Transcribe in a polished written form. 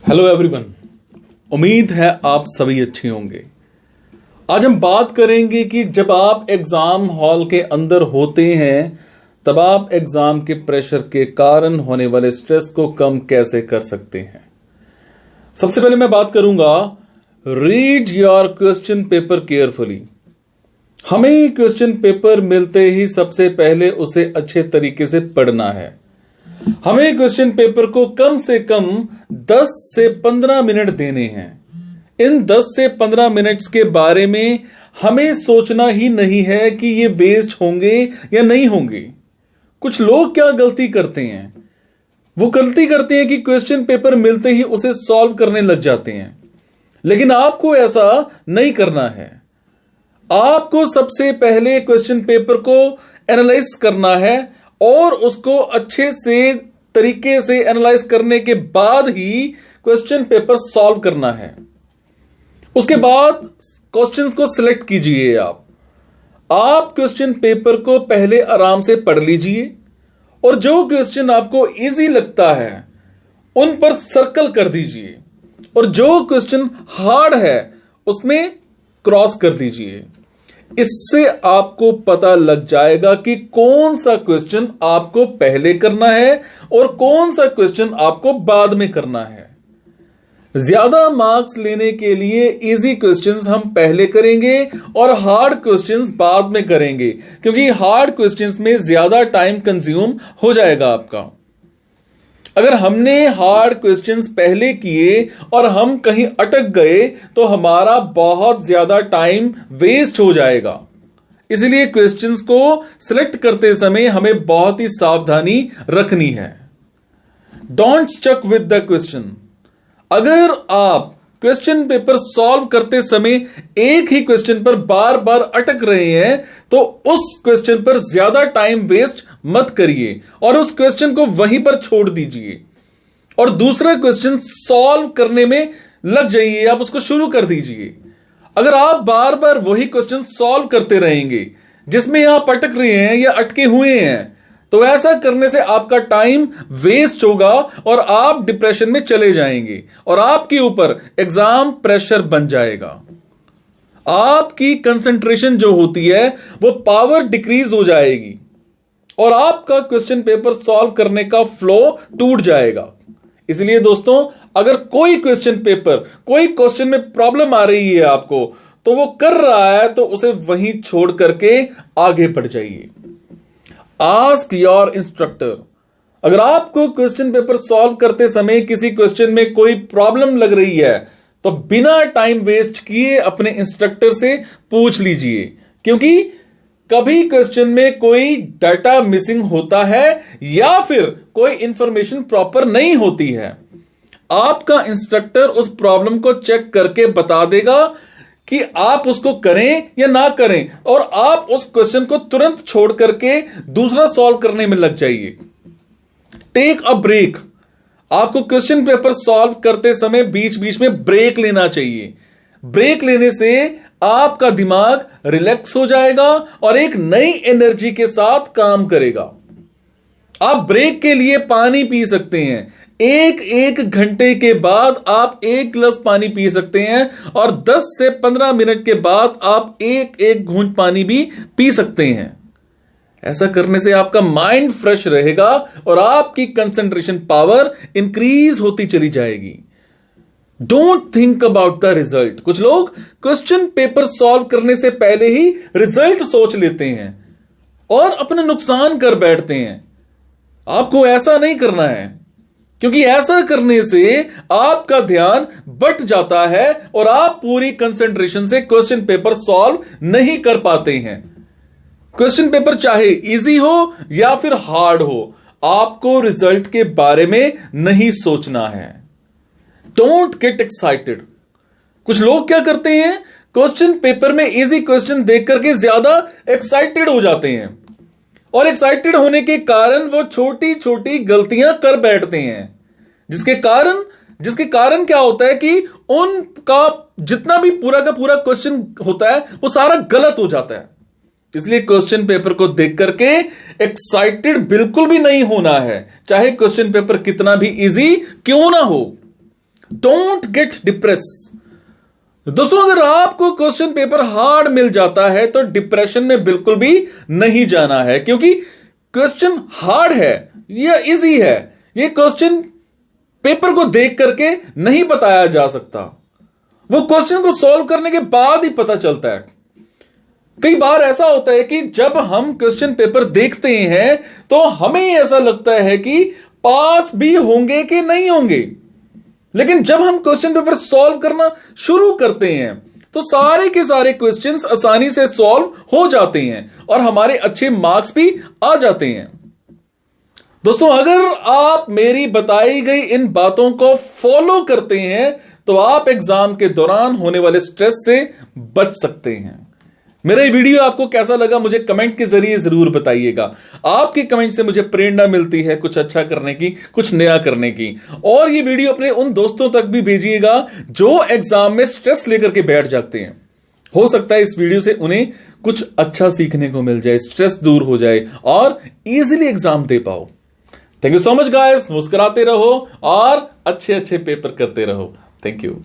Hello everyone, उम्मीद है आप सभी अच्छे होंगे। आज हम बात करेंगे कि जब आप एग्जाम हॉल के अंदर होते हैं तब आप एग्जाम के प्रेशर के कारण होने वाले स्ट्रेस को कम कैसे कर सकते हैं। सबसे पहले मैं बात करूंगा, read your question paper carefully. हमें क्वेश्चन पेपर मिलते ही सबसे पहले उसे अच्छे तरीके से पढ़ना है। हमें क्वेश्चन पेपर को कम से कम 10 से 15 मिनट देने हैं। इन 10 से 15 मिनट्स के बारे में हमें सोचना ही नहीं है कि ये वेस्ट होंगे या नहीं होंगे। कुछ लोग क्या गलती करते हैं, वो गलती करते हैं कि क्वेश्चन पेपर मिलते ही उसे सॉल्व करने लग जाते हैं, लेकिन आपको ऐसा नहीं करना है। आपको सबसे पहले क्वेश्चन पेपर को एनालाइज करना है और उसको अच्छे से तरीके से एनालाइज करने के बाद ही क्वेश्चन पेपर सॉल्व करना है। उसके बाद क्वेश्चंस को सिलेक्ट कीजिए। आप क्वेश्चन पेपर को पहले आराम से पढ़ लीजिए और जो क्वेश्चन आपको इजी लगता है उन पर सर्कल कर दीजिए और जो क्वेश्चन हार्ड है उसमें क्रॉस कर दीजिए। इससे आपको पता लग जाएगा कि कौन सा क्वेश्चन आपको पहले करना है और कौन सा क्वेश्चन आपको बाद में करना है। ज्यादा मार्क्स लेने के लिए इजी क्वेश्चंस हम पहले करेंगे और हार्ड क्वेश्चंस बाद में करेंगे, क्योंकि हार्ड क्वेश्चंस में ज्यादा टाइम कंज्यूम हो जाएगा आपका। अगर हमने हार्ड क्वेश्चंस पहले किए और हम कहीं अटक गए तो हमारा बहुत ज्यादा टाइम वेस्ट हो जाएगा। इसलिए क्वेश्चंस को सिलेक्ट करते समय हमें बहुत ही सावधानी रखनी है। Don't stuck with the question. अगर आप क्वेश्चन पेपर सॉल्व करते समय एक ही क्वेश्चन पर बार बार अटक रहे हैं तो उस क्वेश्चन पर ज्यादा टाइम वेस्ट मत करिए और उस क्वेश्चन को वहीं पर छोड़ दीजिए और दूसरा क्वेश्चन सॉल्व करने में लग जाइए। आप उसको शुरू कर दीजिए। अगर आप बार बार वही क्वेश्चन सॉल्व करते रहेंगे जिसमें आप अटक रहे हैं या अटके हुए हैं तो ऐसा करने से आपका टाइम वेस्ट होगा और आप डिप्रेशन में चले जाएंगे और आपके ऊपर एग्जाम प्रेशर बन जाएगा। आपकी कंसंट्रेशन जो होती है वो पावर डिक्रीज हो जाएगी और आपका क्वेश्चन पेपर सॉल्व करने का फ्लो टूट जाएगा। इसलिए दोस्तों, अगर कोई क्वेश्चन पेपर, कोई क्वेश्चन में प्रॉब्लम आ रही है आपको तो वो कर रहा है तो उसे वहीं छोड़ करके आगे बढ़ जाइए। Ask your instructor. अगर आपको क्वेश्चन पेपर सॉल्व करते समय किसी क्वेश्चन में कोई प्रॉब्लम लग रही है तो बिना टाइम वेस्ट किए अपने इंस्ट्रक्टर से पूछ लीजिए, क्योंकि कभी क्वेश्चन में कोई डाटा मिसिंग होता है या फिर कोई इंफॉर्मेशन प्रॉपर नहीं होती है। आपका इंस्ट्रक्टर उस प्रॉब्लम को चेक करके बता देगा कि आप उसको करें या ना करें और आप उस क्वेश्चन को तुरंत छोड़ करके दूसरा सॉल्व करने में लग जाइए। Take a break. आपको क्वेश्चन पेपर सॉल्व करते समय बीच बीच में ब्रेक लेना चाहिए। ब्रेक लेने से आपका दिमाग रिलैक्स हो जाएगा और एक नई एनर्जी के साथ काम करेगा। आप ब्रेक के लिए पानी पी सकते हैं। एक घंटे के बाद आप 1 गिलास पानी पी सकते हैं और 10 से 15 मिनट के बाद आप एक घूंट पानी भी पी सकते हैं। ऐसा करने से आपका माइंड फ्रेश रहेगा और आपकी कंसंट्रेशन पावर इंक्रीज होती चली जाएगी। Don't think about the result. कुछ लोग क्वेश्चन पेपर सॉल्व करने से पहले ही रिजल्ट सोच लेते हैं और अपने नुकसान कर बैठते हैं। आपको ऐसा नहीं करना है, क्योंकि ऐसा करने से आपका ध्यान बट जाता है और आप पूरी कंसंट्रेशन से क्वेश्चन पेपर सॉल्व नहीं कर पाते हैं। क्वेश्चन पेपर चाहे इजी हो या फिर हार्ड हो, आपको रिजल्ट के बारे में नहीं सोचना है। Don't get excited. कुछ लोग क्या करते हैं, क्वेश्चन पेपर में इजी क्वेश्चन देख करके ज्यादा एक्साइटेड हो जाते हैं और एक्साइटेड होने के कारण वो छोटी छोटी गलतियां कर बैठते हैं, जिसके कारण क्या होता है कि उनका जितना भी पूरा का पूरा क्वेश्चन होता है वो सारा गलत हो जाता है। इसलिए क्वेश्चन पेपर को देख करके एक्साइटेड बिल्कुल भी नहीं होना है, चाहे क्वेश्चन पेपर कितना भी इजी क्यों ना हो। Don't get depress. दोस्तों, अगर आपको क्वेश्चन पेपर हार्ड मिल जाता है तो डिप्रेशन में बिल्कुल भी नहीं जाना है, क्योंकि क्वेश्चन हार्ड है या इजी है, ये क्वेश्चन पेपर को देख करके नहीं बताया जा सकता, वो क्वेश्चन को सॉल्व करने के बाद ही पता चलता है। कई बार ऐसा होता है कि जब हम क्वेश्चन पेपर देखते हैं तो हमें ऐसा लगता है कि पास भी होंगे कि नहीं होंगे, लेकिन जब हम क्वेश्चन पेपर सॉल्व करना शुरू करते हैं तो सारे के सारे क्वेश्चंस आसानी से सॉल्व हो जाते हैं और हमारे अच्छे मार्क्स भी आ जाते हैं। दोस्तों, अगर आप मेरी बताई गई इन बातों को फॉलो करते हैं तो आप एग्जाम के दौरान होने वाले स्ट्रेस से बच सकते हैं। मेरा ये वीडियो आपको कैसा लगा मुझे कमेंट के जरिए जरूर बताइएगा। आपके कमेंट से मुझे प्रेरणा मिलती है कुछ अच्छा करने की, कुछ नया करने की। और ये वीडियो अपने उन दोस्तों तक भी भेजिएगा जो एग्जाम में स्ट्रेस लेकर के बैठ जाते हैं। हो सकता है इस वीडियो से उन्हें कुछ अच्छा सीखने को मिल जाए, स्ट्रेस दूर हो जाए और इजीली एग्जाम दे पाओ। Thank you so much guys. मुस्कुराते रहो और अच्छे अच्छे पेपर करते रहो। Thank you.